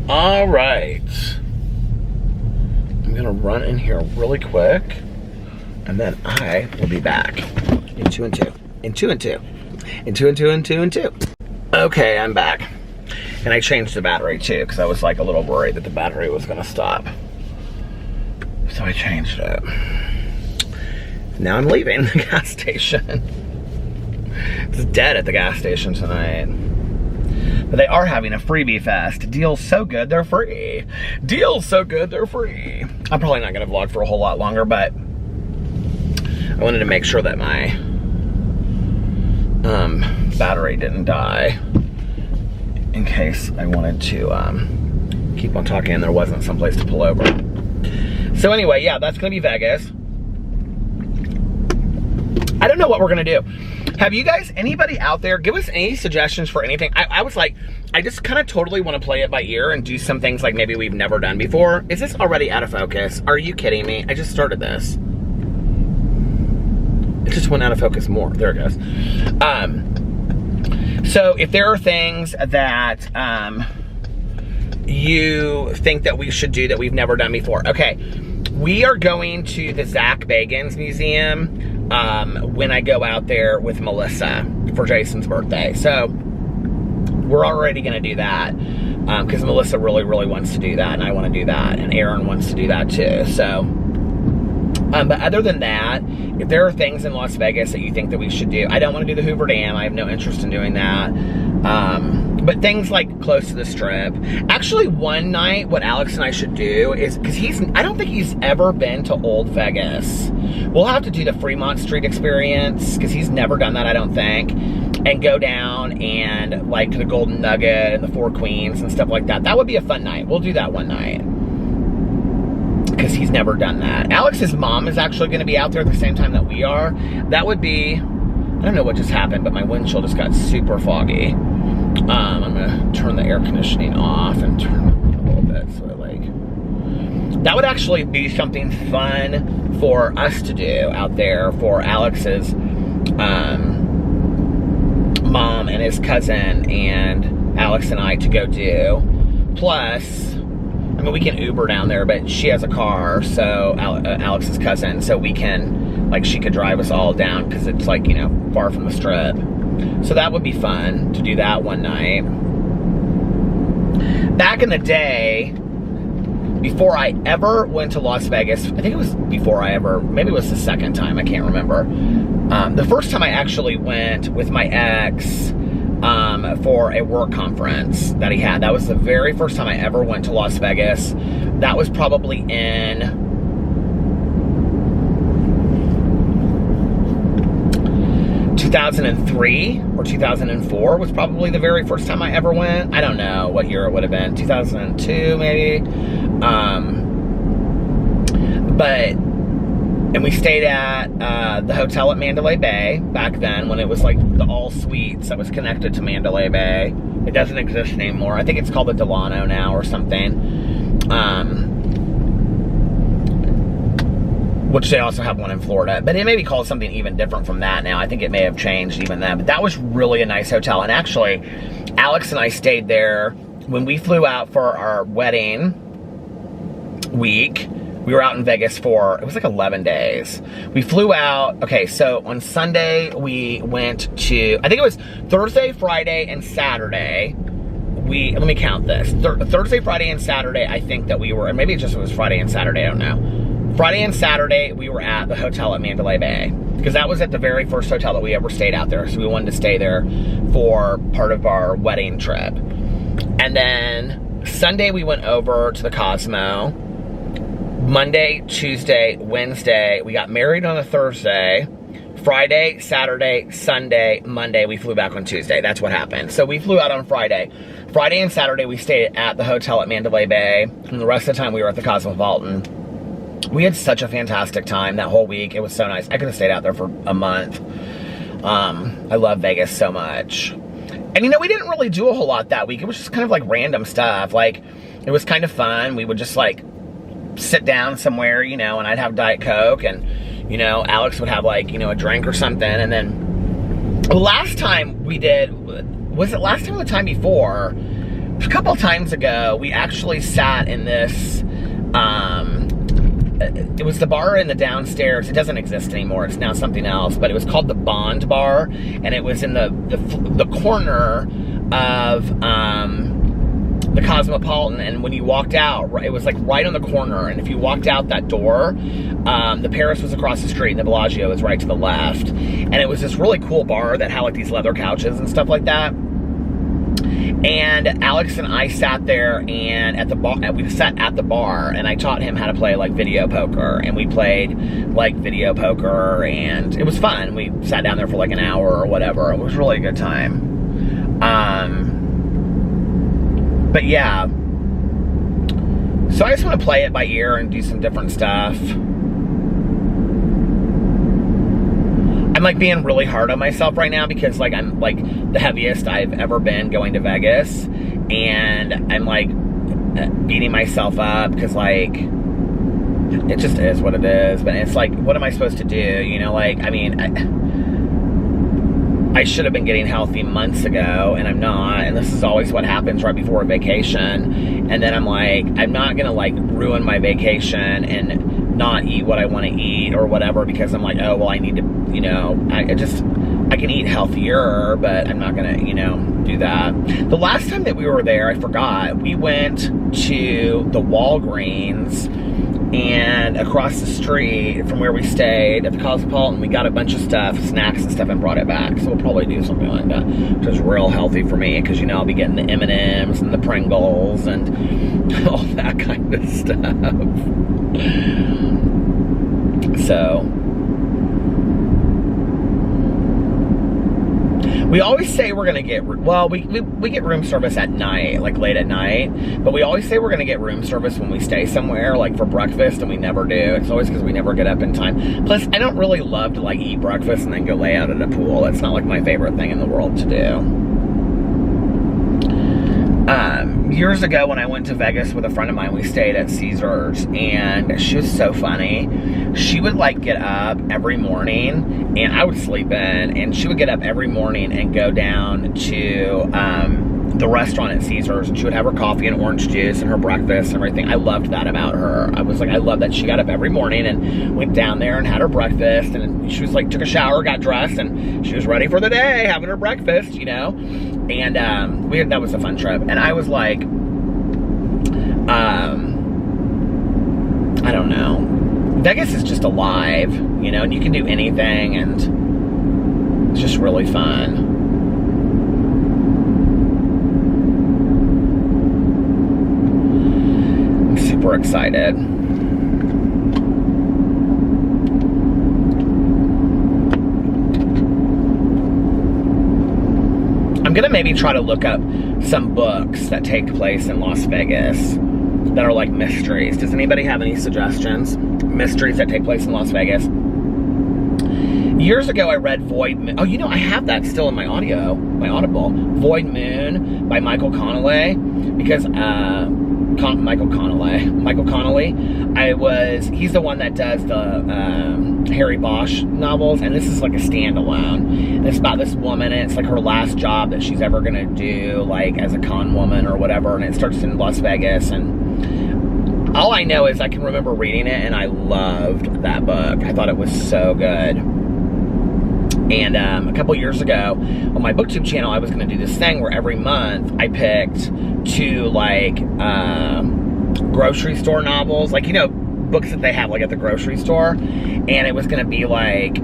All right. I'm going to run in here really quick, and then I will be back in 2 and 2. In 2 and 2. In 2 and 2 and 2 and 2. Okay, I'm back. And I changed the battery too, because I was like a little worried that the battery was going to stop. So I changed it. Now I'm leaving the gas station. It's dead at the gas station tonight. But they are having a freebie fest. Deals so good, they're free. Deals so good, they're free. I'm probably not going to vlog for a whole lot longer, but I wanted to make sure that my battery didn't die in case I wanted to keep on talking and there wasn't someplace to pull over. So anyway, yeah, that's going to be Vegas. I don't know what we're going to do. Have you guys, anybody out there, give us any suggestions for anything? I was like, I just kind of totally want to play it by ear and do some things like maybe we've never done before. Is this already out of focus? Are you kidding me? I just started this. It just went out of focus more. There it goes. So if there are things that you think that we should do that we've never done before. Okay, we are going to the Zach Bagans Museum when I go out there with Melissa for Jason's birthday. So we're already going to do that because Melissa really, really wants to do that, and I want to do that, and Aaron wants to do that too. So, but other than that, if there are things in Las Vegas that you think that we should do, I don't want to do the Hoover Dam. I have no interest in doing that. But things like close to the Strip. Actually, one night, what Alex and I should do is, because I don't think he's ever been to Old Vegas. We'll have to do the Fremont Street experience, because he's never done that, I don't think. And go down and, like, to the Golden Nugget and the Four Queens and stuff like that. That would be a fun night. We'll do that one night, because he's never done that. Alex's mom is actually going to be out there at the same time that we are. That would be, I don't know what just happened, but my windshield just got super foggy. I'm going to turn the air conditioning off and turn it a little bit so that would actually be something fun for us to do out there, for Alex's mom and his cousin and Alex and I to go do. Plus, I mean, we can Uber down there, but she has a car, so Alex's cousin, so we can, like, she could drive us all down because it's, like, you know, far from the Strip. So that would be fun to do that one night. Back in the day, before I ever went to Las Vegas, I think it was before I ever, maybe it was the second time, I can't remember. The first time I actually went with my ex for a work conference that he had. That was the very first time I ever went to Las Vegas. That was probably in 2009. 2003 or 2004 was probably the very first time I ever went. I don't know what year it would have been. 2002 maybe. And we stayed at the hotel at Mandalay Bay back then, when it was like the all suites that was connected to Mandalay Bay. It doesn't exist anymore. I think it's called the Delano now or something. Which they also have one in Florida, but it may be called something even different from that now. I think it may have changed even then, but that was really a nice hotel. And actually, Alex and I stayed there when we flew out for our wedding week. We were out in Vegas for, it was like 11 days. We flew out, okay, so on Sunday, we went to, I think it was Thursday, Friday, and Saturday. Let me count this. Thursday, Friday, and Saturday, I think that we were, and maybe it was Friday and Saturday, I don't know. Friday and Saturday, we were at the hotel at Mandalay Bay, because that was at the very first hotel that we ever stayed out there, so we wanted to stay there for part of our wedding trip. And then Sunday, we went over to the Cosmo. Monday, Tuesday, Wednesday, we got married on a Thursday. Friday, Saturday, Sunday, Monday, we flew back on Tuesday. That's what happened. So we flew out on Friday. Friday and Saturday, we stayed at the hotel at Mandalay Bay. And the rest of the time, we were at the Cosmopolitan. We had such a fantastic time that whole week. It was so nice. I could have stayed out there for a month. I love Vegas so much. And you know, we didn't really do a whole lot that week. It was just kind of like random stuff. Like, it was kind of fun. We would just like sit down somewhere, you know, and I'd have Diet Coke, and, you know, Alex would have like, you know, a drink or something. And then the last time we did, was it last time or the time before? A couple times ago, we actually sat in this, it was the bar in the downstairs. It doesn't exist anymore. It's now something else, but it was called the Bond Bar, and it was in the corner of, the Cosmopolitan. And when you walked out, it was like right on the corner, and if you walked out that door, the Paris was across the street and the Bellagio was right to the left. And it was this really cool bar that had like these leather couches and stuff like that. And Alex and I sat there, and at the bar, we sat at the bar, and I taught him how to play like video poker, and we played like video poker, and it was fun. We sat down there for like an hour or whatever. It was really a good time. But yeah, so I just want to play it by ear and do some different stuff. I'm like being really hard on myself right now, because like I'm like the heaviest I've ever been going to Vegas, and I'm like beating myself up because like it just is what it is. But it's like, what am I supposed to do? You know, like, I mean, I should have been getting healthy months ago, and I'm not, and this is always what happens right before a vacation. And then I'm like, I'm not gonna like ruin my vacation and not eat what I want to eat or whatever, because I'm like, oh, well, I need to, you know, I can eat healthier, but I'm not gonna, you know, do that. The last time that we were there, I forgot, we went to the Walgreens, and across the street from where we stayed at the Cosmopolitan, we got a bunch of stuff, snacks and stuff, and brought it back. So we'll probably do something like that, which is real healthy for me, because, you know, I'll be getting the M&Ms and the Pringles and all that kind of stuff. So we always say we're gonna get, well, we get room service at night, like late at night, but we always say we're gonna get room service when we stay somewhere, like for breakfast, and we never do. It's always because we never get up in time. Plus, I don't really love to like eat breakfast and then go lay out at a pool. It's not like my favorite thing in the world to do. Years ago when I went to Vegas with a friend of mine, we stayed at Caesars, and she was so funny. She would like get up every morning, and I would sleep in, and she would get up every morning and go down to the restaurant at Caesars, and she would have her coffee and orange juice and her breakfast and everything. I loved that about her. I was like, I love that she got up every morning and went down there and had her breakfast, and she was like, took a shower, got dressed, and she was ready for the day, having her breakfast, you know. And that was a fun trip. And I was like, I don't know. Vegas is just alive, you know, and you can do anything, and it's just really fun. I'm super excited. gonna maybe try to look up some books that take place in Las Vegas that are like mysteries. Does anybody have any suggestions? Mysteries that take place in Las Vegas. Years ago, I read Void Moon. Oh, you know, I have that still in my Audible. Void Moon by Michael Connelly, because Michael Connelly. He's the one that does the Harry Bosch novels, and this is like a standalone. And it's about this woman, and it's like her last job that she's ever gonna do, like as a con woman or whatever, and it starts in Las Vegas. And all I know is I can remember reading it, and I loved that book. I thought it was so good. And a couple years ago, on my BookTube channel, I was going to do this thing where every month I picked 2, like, grocery store novels. Like, you know, books that they have, like, at the grocery store. And it was going to be, like,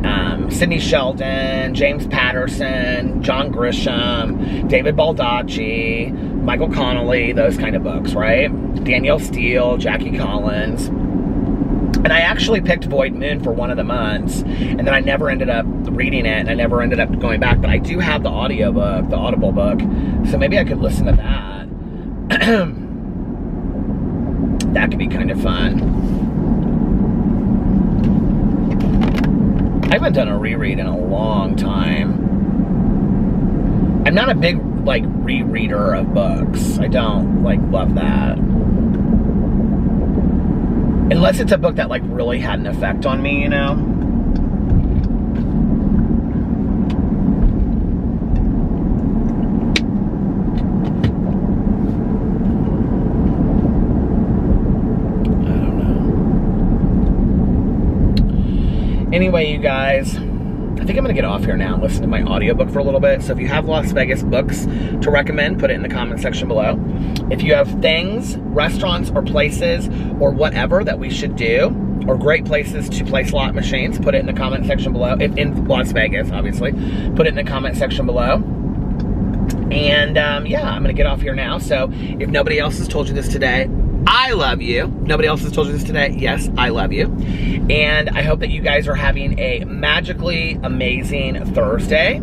Sidney Sheldon, James Patterson, John Grisham, David Baldacci, Michael Connelly, those kind of books, right? Danielle Steele, Jackie Collins. And I actually picked Void Moon for one of the months, and then I never ended up reading it, and I never ended up going back, but I do have the audiobook, the Audible book, so maybe I could listen to that. That could be kind of fun. I haven't done a reread in a long time. I'm not a big, like, rereader of books. I don't, like, love that. Unless it's a book that, like, really had an effect on me, you know? I don't know. Anyway, you guys, I think I'm gonna get off here now and listen to my audiobook for a little bit. So if you have Las Vegas books to recommend, put it in the comment section below. If you have things, restaurants or places or whatever that we should do, or great places to play slot machines, put it in the comment section below. If in Las Vegas, obviously, put it in the comment section below. And yeah, I'm gonna get off here now. So if nobody else has told you this today, I love you. Nobody else has told you this today. Yes, I love you. And I hope that you guys are having a magically amazing Thursday.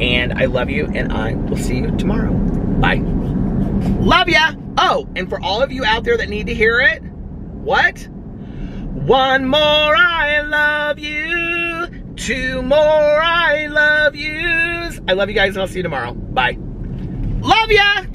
And I love you, and I will see you tomorrow. Bye. Love ya. Oh, and for all of you out there that need to hear it, what? 1 more I love you. 2 more I love yous. I love you guys, and I'll see you tomorrow. Bye. Love ya.